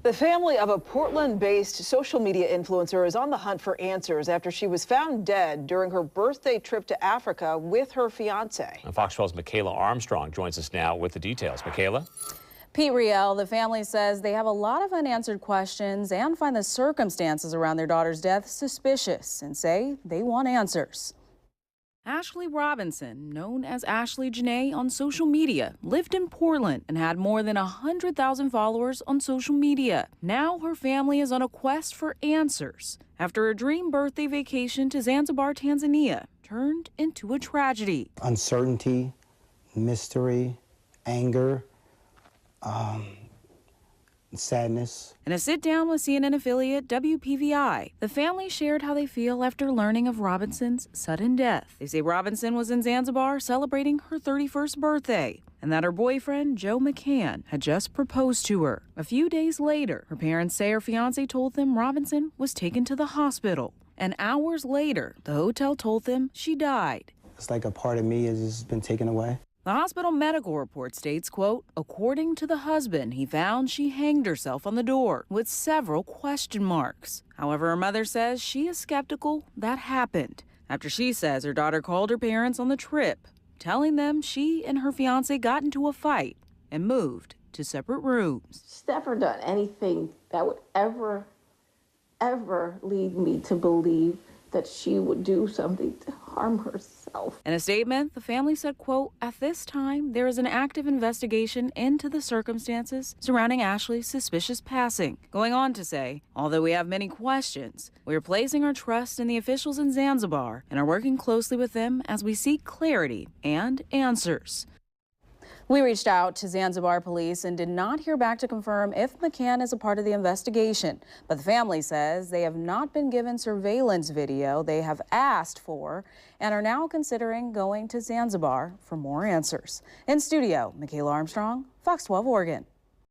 The family of a Portland-based social media influencer is on the hunt for answers after she was found dead during her birthday trip to Africa with her fiance. And Fox 12's Michaela Armstrong joins us now with the details. Michaela? Pete Riel, the family says they have a lot of unanswered questions and find the circumstances around their daughter's death suspicious and say they want answers. Ashley Robinson, known as Ashley Janae on social media, lived in Portland and had more than 100,000 followers on social media. Now her family is on a quest for answers after a dream birthday vacation to Zanzibar, Tanzania, turned into a tragedy. Uncertainty, mystery, anger, sadness. In a sit-down with CNN affiliate WPVI, the family shared how they feel after learning of Robinson's sudden death. They say Robinson was in Zanzibar celebrating her 31st birthday, and that her boyfriend, Joe McCann, had just proposed to her. A few days later, her parents say her fiancé told them Robinson was taken to the hospital. And hours later, the hotel told them she died. It's like a part of me has just been taken away. The hospital medical report states, quote, according to the husband, he found she hanged herself on the door with several question marks. However, her mother says she is skeptical that happened after she says her daughter called her parents on the trip, telling them she and her fiance got into a fight and moved to separate rooms. She's never done anything that would ever lead me to believe that she would do something to harm herself. In a statement, the family said, quote, at this time, there is an active investigation into the circumstances surrounding Ashley's suspicious passing. Going on to say, although we have many questions, we are placing our trust in the officials in Zanzibar and are working closely with them as we seek clarity and answers. We reached out to Zanzibar police and did not hear back to confirm if McCann is a part of the investigation. But the family says they have not been given surveillance video they have asked for and are now considering going to Zanzibar for more answers. In studio, Michaela Armstrong, Fox 12 Oregon.